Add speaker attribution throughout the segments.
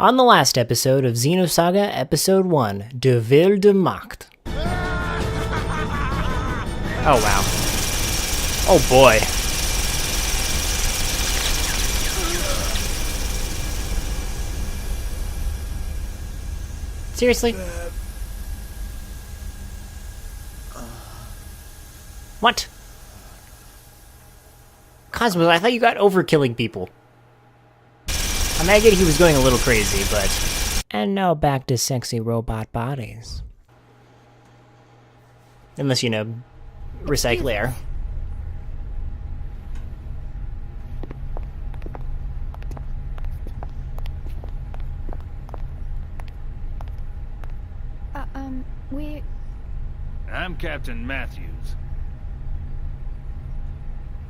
Speaker 1: On the last episode of Xenosaga Episode 1, De Ville de Macht. Oh wow. Oh boy. Seriously? What? Cosmos, I thought you got over killing people. I mean, I get he was going a little crazy, but... And now back to sexy robot bodies. Unless, you know, recycle air.
Speaker 2: I'm Captain Matthews.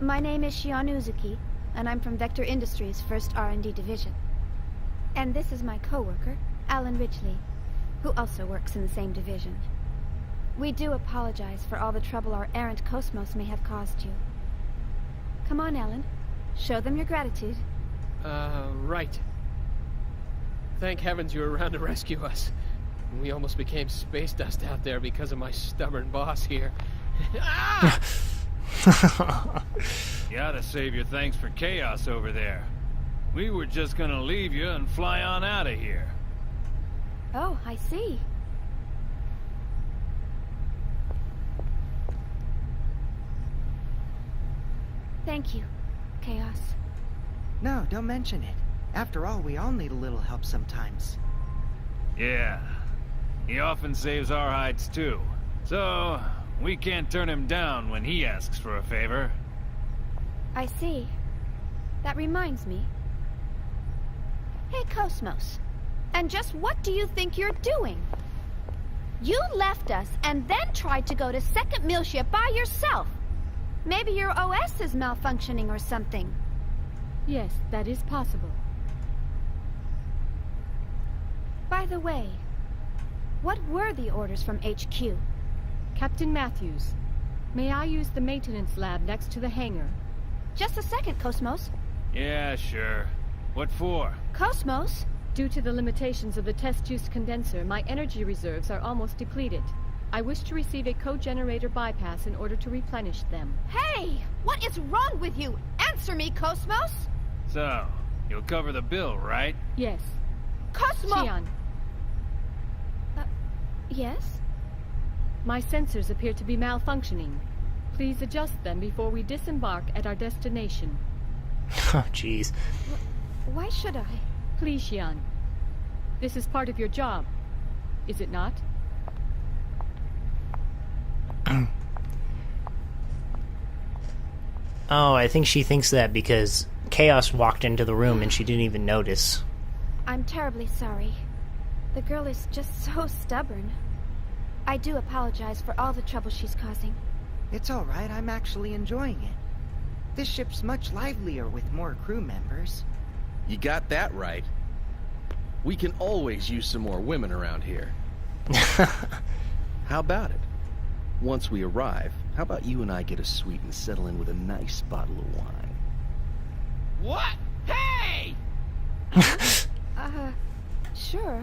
Speaker 3: My name is Shion Uzuki, and I'm from Vector Industries' 1st R&D Division. And this is my co-worker, Alan Ridgely, who also works in the same division. We do apologize for all the trouble our errant Cosmos may have caused you. Come on, Alan. Show them your gratitude.
Speaker 4: Right. Thank heavens you were around to rescue us. We almost became space dust out there because of my stubborn boss here. Ah!
Speaker 2: You ought to save your thanks for chaos over there. We were just gonna leave you and fly on out of here.
Speaker 3: Oh, I see. Thank you, Chaos.
Speaker 5: No, don't mention it. After all, we all need a little help sometimes.
Speaker 2: Yeah. He often saves our hides too. So, we can't turn him down when he asks for a favor.
Speaker 3: I see. That reminds me. Hey, Cosmos. And just what do you think you're doing? You left us and then tried to go to second mill ship by yourself. Maybe your OS is malfunctioning or something.
Speaker 6: Yes, that is possible.
Speaker 3: By the way, what were the orders from HQ?
Speaker 6: Captain Matthews, may I use the maintenance lab next to the hangar?
Speaker 3: Just a second, Cosmos.
Speaker 2: Yeah, sure. What for?
Speaker 3: Cosmos?
Speaker 6: Due to the limitations of the test juice condenser, my energy reserves are almost depleted. I wish to receive a co-generator bypass in order to replenish them.
Speaker 3: Hey! What is wrong with you? Answer me, Cosmos!
Speaker 2: So, you'll cover the bill, right?
Speaker 6: Yes.
Speaker 3: Cosmo!
Speaker 6: Shion,
Speaker 3: Yes?
Speaker 6: my sensors appear to be malfunctioning. Please adjust them before we disembark at our destination.
Speaker 1: Oh, jeez.
Speaker 3: Why should I?
Speaker 6: Please, Shion. This is part of your job, is it not?
Speaker 1: Oh, I think she thinks that because Chaos walked into the room and she didn't even notice.
Speaker 3: I'm terribly sorry. The girl is just so stubborn. I do apologize for all the trouble she's causing.
Speaker 5: It's all right, I'm actually enjoying it. This ship's much livelier with more crew members.
Speaker 7: You got that right. We can always use some more women around here. How about it? Once we arrive, how about you and I get a suite and settle in with a nice bottle of wine?
Speaker 4: What? Hey!
Speaker 3: Sure.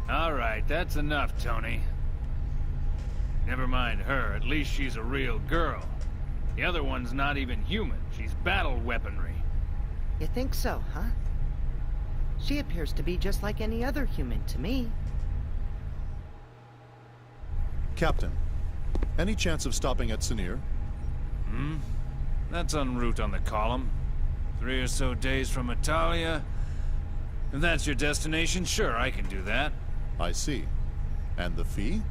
Speaker 2: Alright, that's enough, Tony. Never mind her, at least she's a real girl. The other one's not even human, she's battle weaponry.
Speaker 5: You think so, huh? She appears to be just like any other human to me.
Speaker 8: Captain, any chance of stopping at Sinir?
Speaker 2: That's en route on the column. 3 or so days from Italia. If that's your destination, sure, I can do that.
Speaker 8: I see. And the fee?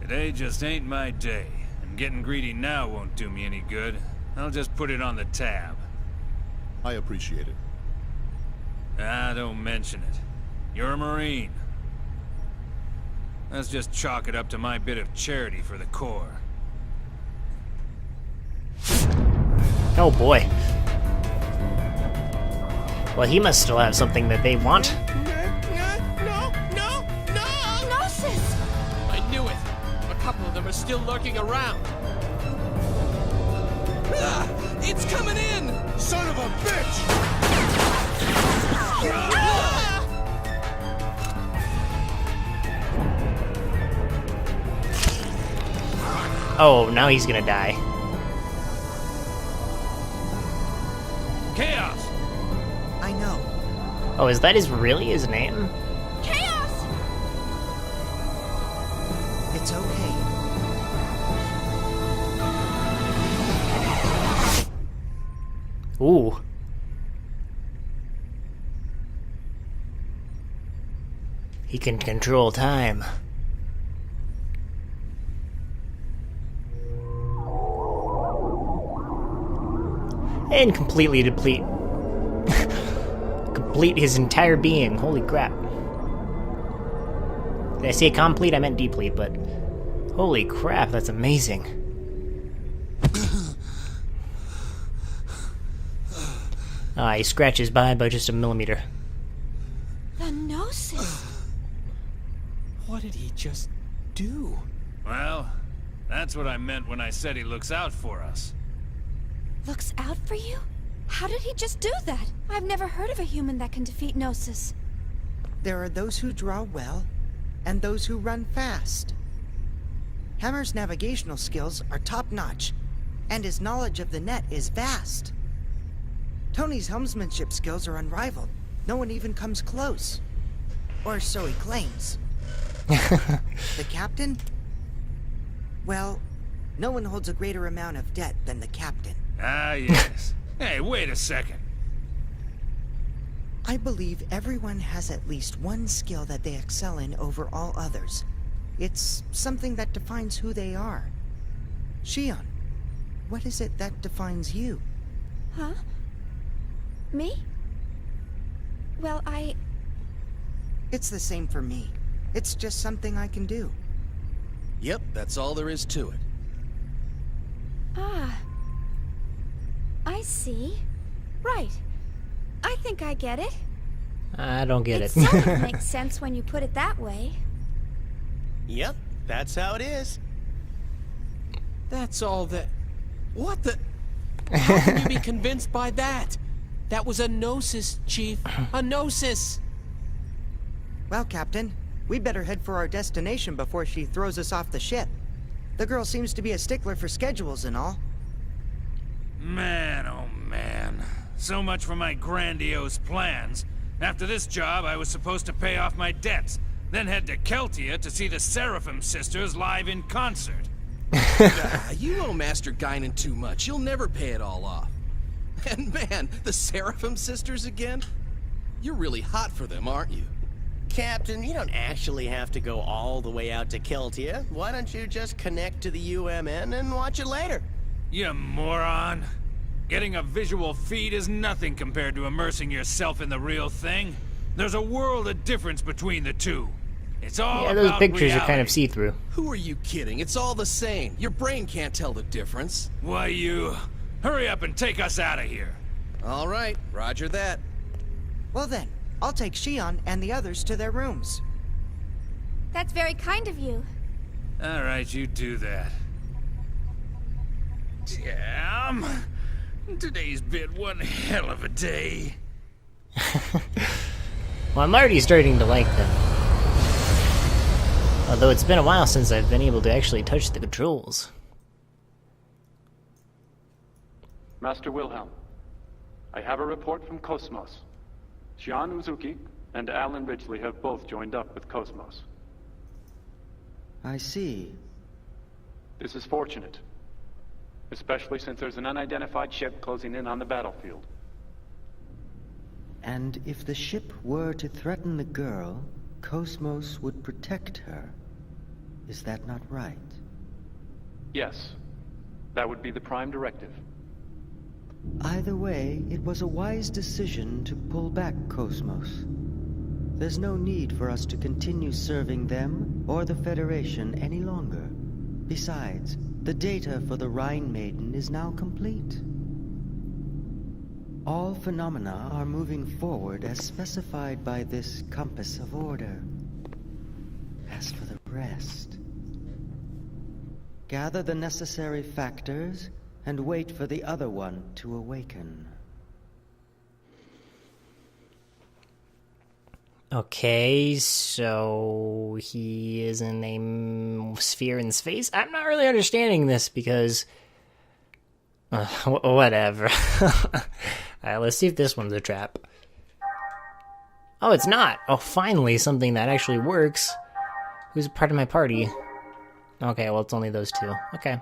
Speaker 2: Today just ain't my day, and getting greedy now won't do me any good. I'll just put it on the tab.
Speaker 8: I appreciate it.
Speaker 2: Ah, don't mention it. You're a Marine. Let's just chalk it up to my bit of charity for the Corps.
Speaker 1: Oh boy. Well, he must still have something that they want.
Speaker 4: No!
Speaker 3: Sis!
Speaker 4: I knew it! A couple of them are still lurking around. Ah, it's coming in!
Speaker 8: Son of a bitch!
Speaker 1: Oh, now he's gonna die.
Speaker 2: Chaos!
Speaker 5: I know.
Speaker 1: Oh, is that really his name?
Speaker 3: Chaos!
Speaker 5: It's okay.
Speaker 1: Ooh. He can control time. And completely deplete his entire being. Holy crap. Did I say complete? I meant deplete, but holy crap, that's amazing. He scratches by just a millimeter.
Speaker 3: The Gnosis.
Speaker 4: What did he just do?
Speaker 2: Well, that's what I meant when I said he looks out for us.
Speaker 3: Looks out for you? How did he just do that? I've never heard of a human that can defeat Gnosis.
Speaker 5: There are those who draw well, and those who run fast. Hammer's navigational skills are top-notch, and his knowledge of the net is vast. Tony's helmsmanship skills are unrivaled. No one even comes close. Or so he claims. The captain? Well, no one holds a greater amount of debt than the captain.
Speaker 2: Ah, yes. Hey, wait a second.
Speaker 5: I believe everyone has at least one skill that they excel in over all others. It's something that defines who they are. Shion, what is it that defines you?
Speaker 3: Huh? Me? Well,
Speaker 5: It's the same for me. It's just something I can do.
Speaker 7: Yep, that's all there is to it.
Speaker 3: I see. Right. I think I get it.
Speaker 1: I don't get it.
Speaker 3: It sort of makes sense when you put it that way.
Speaker 9: Yep, that's how it is.
Speaker 4: That's all that... What the... How can you be convinced by that? That was a Gnosis, Chief. A Gnosis!
Speaker 5: Well, Captain, we'd better head for our destination before she throws us off the ship. The girl seems to be a stickler for schedules and all.
Speaker 2: Man, oh man. So much for my grandiose plans. After this job, I was supposed to pay off my debts, then head to Keltia to see the Seraphim sisters live in concert.
Speaker 7: You owe Master Guinan too much. You'll never pay it all off. And man, the Seraphim sisters again? You're really hot for them, aren't you?
Speaker 9: Captain, you don't actually have to go all the way out to Keltia. Why don't you just connect to the UMN and watch it later?
Speaker 2: You moron. Getting a visual feed is nothing compared to immersing yourself in the real thing. There's a world of difference between the two. It's all
Speaker 1: Yeah, those
Speaker 2: about
Speaker 1: pictures
Speaker 2: reality.
Speaker 1: are kind of see-through.
Speaker 7: Who are you kidding? It's all the same. Your brain can't tell the difference.
Speaker 2: Why, you... Hurry up and take us out of here.
Speaker 7: All right, roger that.
Speaker 5: Well then, I'll take Shion and the others to their rooms.
Speaker 3: That's very kind of you.
Speaker 2: All right, you do that. Damn. Today's been one hell of a day.
Speaker 1: Well, I'm already starting to like them. Although it's been a while since I've been able to actually touch the controls.
Speaker 10: Master Wilhelm, I have a report from Cosmos. Shion Uzuki and Alan Ridgely have both joined up with Cosmos.
Speaker 5: I see.
Speaker 10: This is fortunate, especially since there's an unidentified ship closing in on the battlefield.
Speaker 11: And if the ship were to threaten the girl, Cosmos would protect her. Is that not right?
Speaker 10: Yes, that would be the prime directive.
Speaker 11: Either way, it was a wise decision to pull back Cosmos. There's no need for us to continue serving them or the Federation any longer. Besides, the data for the Rhine Maiden is now complete. All phenomena are moving forward as specified by this compass of order. As for the rest, gather the necessary factors and wait for the other one to awaken.
Speaker 1: Okay, so he is in a sphere in space? I'm not really understanding this because... whatever. Alright, let's see if this one's a trap. Oh, it's not! Oh, finally, something that actually works. Who's a part of my party? Okay, well, it's only those two. Okay.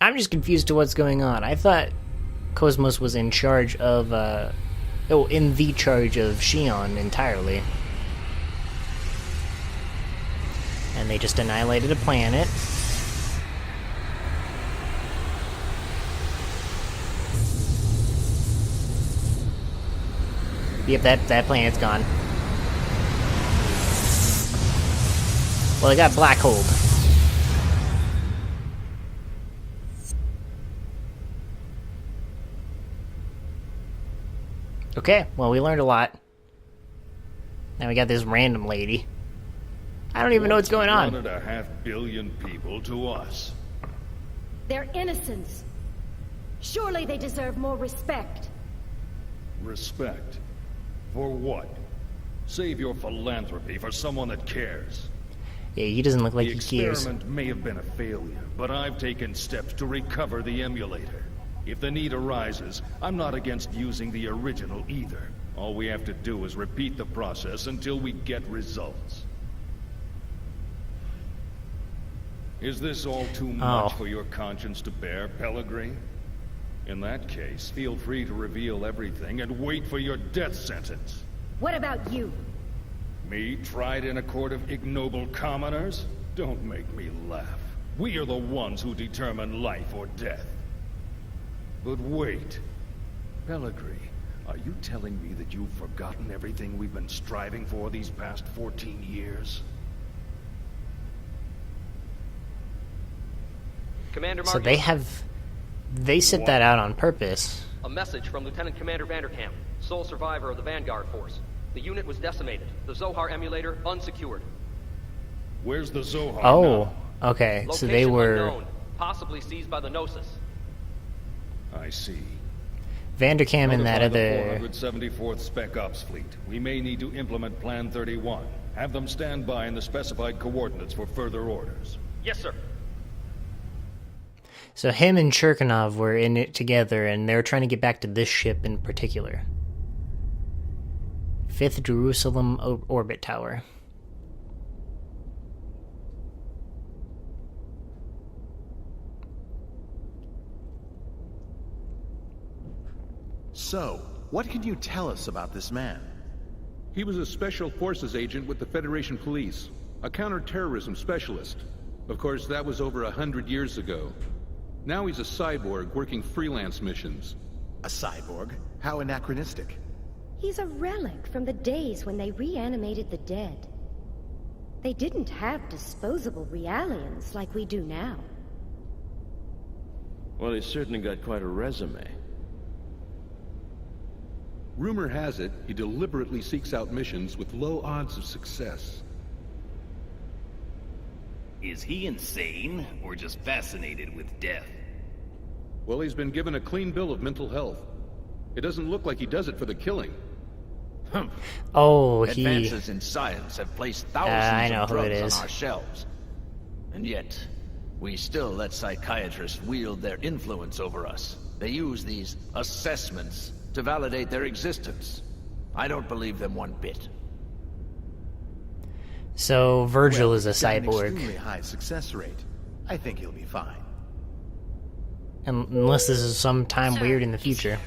Speaker 1: I'm just confused to what's going on. I thought Cosmos was in charge of, in the charge of Xion entirely. And they just annihilated a planet. Yep, that planet's gone. Well, it got black holed. Okay, well, we learned a lot. Now we got this random lady. I don't even know what's going on.
Speaker 12: 1.5 billion people to us.
Speaker 13: They're innocents. Surely they deserve more respect.
Speaker 12: Respect? For what? Save your philanthropy for someone that cares.
Speaker 1: Yeah, he doesn't look like he cares.
Speaker 12: The experiment may have been a failure, but I've taken steps to recover the emulator. If the need arises, I'm not against using the original either. All we have to do is repeat the process until we get results. Is this all too much for your conscience to bear, Pellegrini? In that case, feel free to reveal everything and wait for your death sentence.
Speaker 13: What about you?
Speaker 12: Me, tried in a court of ignoble commoners? Don't make me laugh. We are the ones who determine life or death. But wait. Pellegrini, are you telling me that you've forgotten everything we've been striving for these past 14 years?
Speaker 14: Commander
Speaker 1: So they set that out on purpose.
Speaker 14: A message from Lieutenant Commander Vanderkamp, sole survivor of the Vanguard Force. The unit was decimated. The Zohar emulator unsecured.
Speaker 12: Where's the Zohar
Speaker 1: now? Okay,
Speaker 14: Location
Speaker 1: so they were...
Speaker 14: unknown, possibly seized by the Gnosis.
Speaker 12: I see.
Speaker 1: Vanderkamp and that
Speaker 12: Notify
Speaker 1: other...
Speaker 12: the 474th Spec Ops fleet. We may need to implement Plan 31. Have them stand by in the specified coordinates for further orders.
Speaker 14: Yes, sir.
Speaker 1: So him and Cherkanov were in it together, and they were trying to get back to this ship in particular. 5th Jerusalem Orbit Tower.
Speaker 15: So, what can you tell us about this man?
Speaker 16: He was a Special Forces agent with the Federation Police, a counter-terrorism specialist. Of course, that was over 100 years ago. Now he's a cyborg working freelance missions.
Speaker 15: A cyborg? How anachronistic.
Speaker 13: He's a relic from the days when they reanimated the dead. They didn't have disposable realians like we do now.
Speaker 17: Well, he's certainly got quite a resume.
Speaker 16: Rumor has it, he deliberately seeks out missions with low odds of success.
Speaker 18: Is he insane, or just fascinated with death?
Speaker 16: Well, he's been given a clean bill of mental health. It doesn't look like he does it for the killing.
Speaker 1: Oh, he...
Speaker 19: Advances in science have placed thousands of drugs on our shelves. And yet, we still let psychiatrists wield their influence over us. They use these assessments to validate their existence. I don't believe them one bit.
Speaker 1: So Virgil is a
Speaker 15: He's got an
Speaker 1: cyborg.
Speaker 15: extremely high success rate. I think he'll be fine.
Speaker 1: Unless this is some time weird in the future.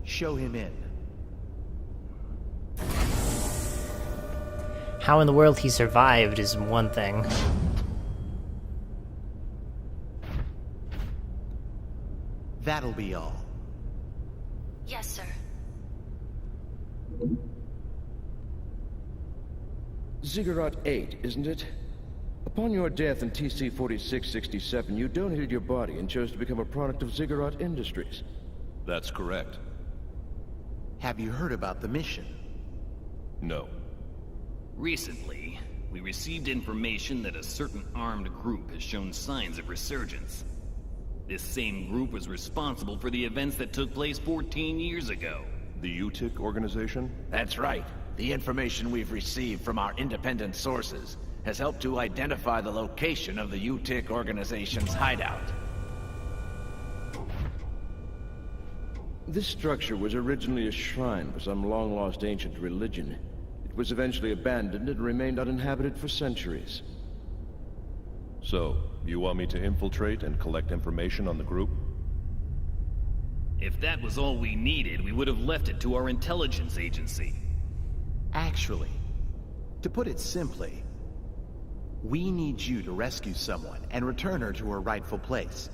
Speaker 15: Show him in.
Speaker 1: How in the world he survived is one thing.
Speaker 15: That'll be all.
Speaker 13: Yes, sir.
Speaker 17: Ziggurat 8, isn't it? Upon your death in TC-4667, you donated your body and chose to become a product of Ziggurat Industries.
Speaker 20: That's correct.
Speaker 15: Have you heard about the mission?
Speaker 20: No.
Speaker 18: Recently, we received information that a certain armed group has shown signs of resurgence. This same group was responsible for the events that took place 14 years ago.
Speaker 20: The UTIC organization?
Speaker 19: That's right. The information we've received from our independent sources has helped to identify the location of the UTIC organization's hideout.
Speaker 17: This structure was originally a shrine for some long-lost ancient religion. It was eventually abandoned and remained uninhabited for centuries.
Speaker 20: So, you want me to infiltrate and collect information on the group?
Speaker 18: If that was all we needed, we would have left it to our intelligence agency.
Speaker 15: Actually, to put it simply, we need you to rescue someone and return her to her rightful place.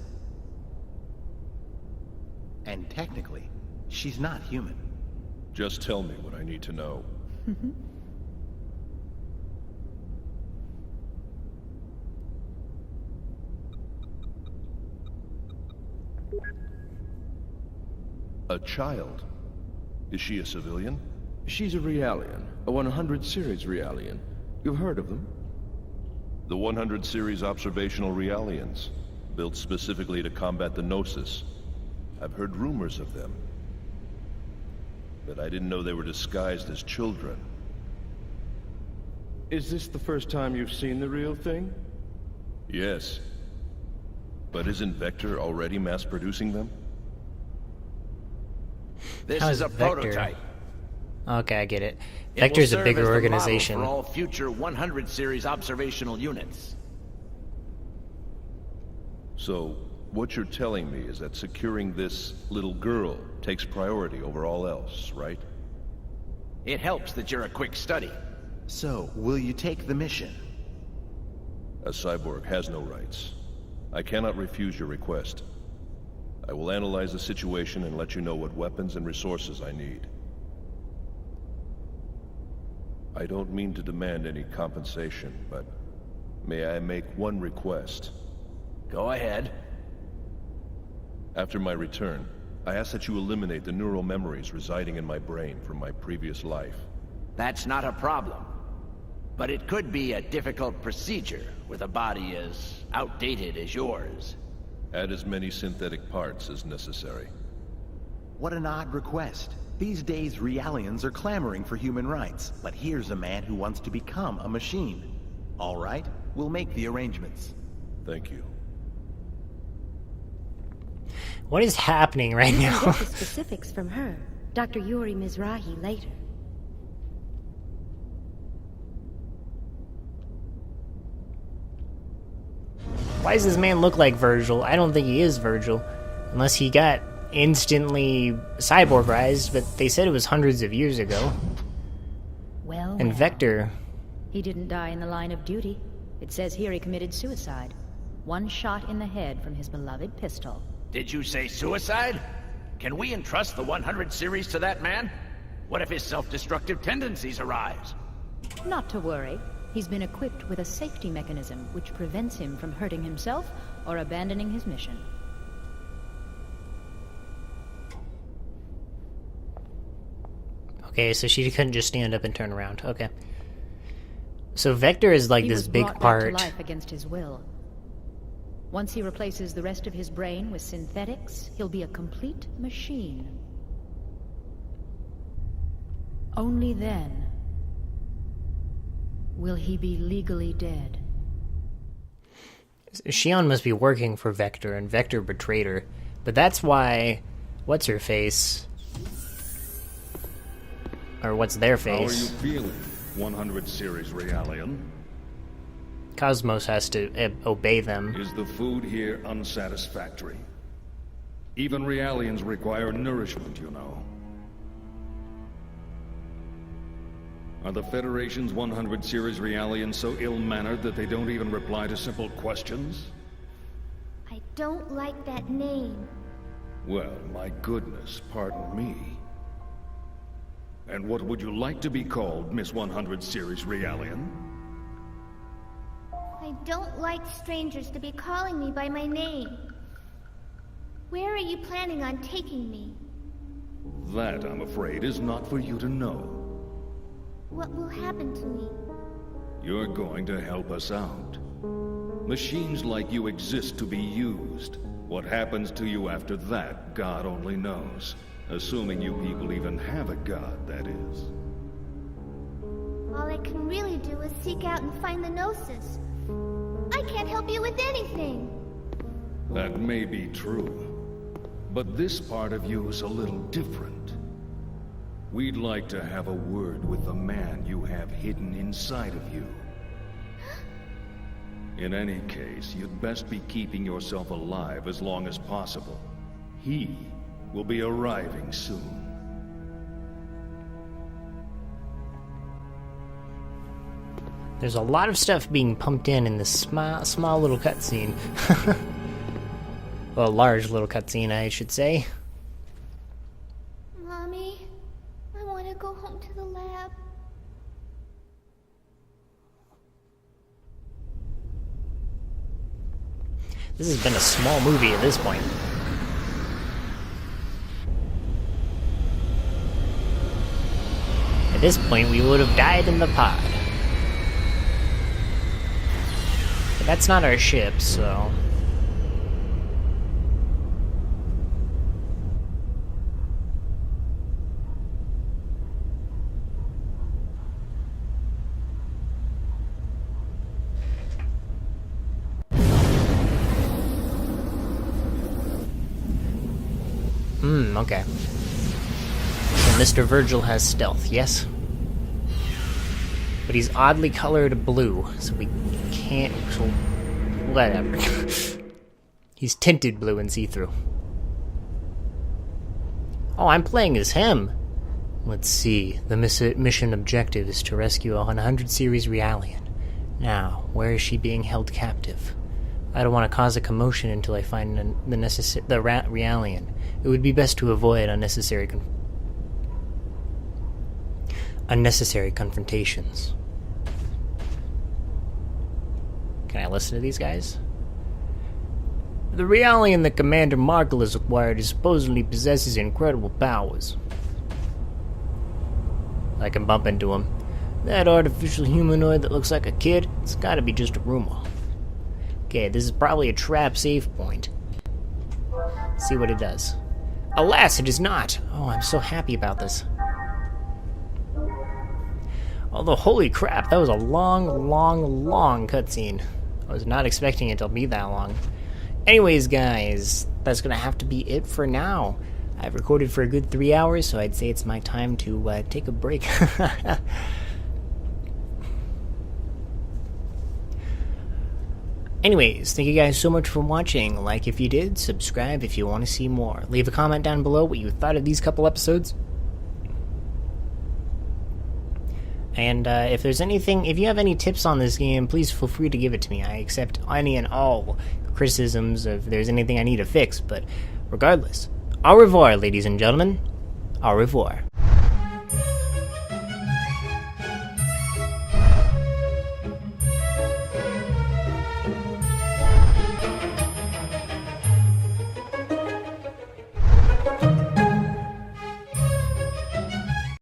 Speaker 15: And technically, she's not human.
Speaker 20: Just tell me what I need to know. A child? Is she a civilian?
Speaker 17: She's a Realian, a 100 series Realian. You've heard of them?
Speaker 20: The 100 series observational Realians, built specifically to combat the Gnosis. I've heard rumors of them, but I didn't know they were disguised as children.
Speaker 17: Is this the first time you've seen the real thing?
Speaker 20: Yes. But isn't Vector already mass-producing them?
Speaker 19: This
Speaker 1: How's
Speaker 19: is a
Speaker 1: Vector?
Speaker 19: prototype.
Speaker 1: Okay, I get it.
Speaker 19: It
Speaker 1: Vector's
Speaker 19: will
Speaker 1: a bigger
Speaker 19: serve as the model
Speaker 1: organization.
Speaker 19: for all future 100 series observational units.
Speaker 20: So, what you're telling me is that securing this little girl takes priority over all else, right?
Speaker 19: It helps that you're a quick study.
Speaker 15: So, will you take the mission?
Speaker 20: A cyborg has no rights. I cannot refuse your request. I will analyze the situation and let you know what weapons and resources I need. I don't mean to demand any compensation, but may I make one request?
Speaker 19: Go ahead.
Speaker 20: After my return, I ask that you eliminate the neural memories residing in my brain from my previous life.
Speaker 19: That's not a problem. But it could be a difficult procedure with a body as outdated as yours.
Speaker 20: Add as many synthetic parts as necessary.
Speaker 15: What an odd request. These days, Realians are clamoring for human rights, but here's a man who wants to become a machine. All right, we'll make the arrangements.
Speaker 20: Thank you.
Speaker 1: What is happening right
Speaker 13: You
Speaker 1: now?
Speaker 13: can get the specifics from her, Dr. Yuri Mizrahi, later.
Speaker 1: Why does this man look like Virgil? I don't think he is Virgil. Unless he got instantly cyborgized, but they said it was hundreds of years ago.
Speaker 21: Well,
Speaker 1: And
Speaker 21: well.
Speaker 1: Vector...
Speaker 21: He didn't die in the line of duty. It says here he committed suicide. One shot in the head from his beloved pistol.
Speaker 19: Did you say suicide? Can we entrust the 100 series to that man? What if his self-destructive tendencies arise?
Speaker 21: Not to worry. He's been equipped with a safety mechanism which prevents him from hurting himself or abandoning his mission.
Speaker 1: Okay, so she couldn't just stand up and turn around. Okay. So Vector is like
Speaker 21: He
Speaker 1: this
Speaker 21: was
Speaker 1: big
Speaker 21: brought
Speaker 1: part.
Speaker 21: back to life against his will. Once he replaces the rest of his brain with synthetics, he'll be a complete machine. Only then will he be legally dead.
Speaker 1: Shion must be working for Vector, and Vector betrayed her. But that's why... What's her face? Or what's their
Speaker 12: How are you
Speaker 1: face?
Speaker 12: feeling, 100 series Realian?
Speaker 1: Cosmos has to obey them.
Speaker 12: Is the food here unsatisfactory? Even Realians require nourishment, you know. Are the Federation's 100 series Realians so ill-mannered that they don't even reply to simple questions?
Speaker 3: I don't like that name.
Speaker 12: Well, my goodness, pardon me. And what would you like to be called, Miss 100 series Realian?
Speaker 3: I don't like strangers to be calling me by my name. Where are you planning on taking me?
Speaker 12: That, I'm afraid, is not for you to know.
Speaker 3: What will happen to me?
Speaker 12: You're going to help us out. Machines like you exist to be used. What happens to you after that, God only knows. Assuming you people even have a god, that is.
Speaker 6: All I can really do is seek out and find the Gnosis. I can't help you with anything.
Speaker 12: That may be true. But this part of you is a little different. We'd like to have a word with the man you have hidden inside of you. In any case, you'd best be keeping yourself alive as long as possible. He will be arriving soon.
Speaker 1: There's a lot of stuff being pumped in this small little cutscene. Well, a large little cutscene, I should say.
Speaker 6: Mommy, I want to go home to the lab.
Speaker 1: This has been a small movie at this point. At this point, we would have died in the pod. But that's not our ship, so... okay. So Mr. Virgil has stealth, yes? But he's oddly colored blue, so we can't... So whatever. He's tinted blue and see-through. Oh, I'm playing as him! Let's see. The mission objective is to rescue a 100 series Realian. Now, where is she being held captive? I don't want to cause a commotion until I find the Realian. It would be best to avoid unnecessary confrontations. Can I listen to these guys? The Realian that Commander Markle has acquired supposedly possesses incredible powers. I can bump into him. That artificial humanoid that looks like a kid, it's gotta be just a rumor. Okay, this is probably a trap save point. Let's see what it does. Alas, it is not! Oh, I'm so happy about this. Although, holy crap, that was a long cutscene. I was not expecting it to be that long. Anyways, guys, that's gonna have to be it for now. I've recorded for a good 3 hours, so I'd say it's my time to take a break. Anyways, thank you guys so much for watching. Like if you did, subscribe if you want to see more. Leave a comment down below what you thought of these couple episodes. And if there's anything, if you have any tips on this game, please feel free to give it to me. I accept any and all criticisms if there's anything I need to fix. But regardless, au revoir, ladies and gentlemen. Au revoir.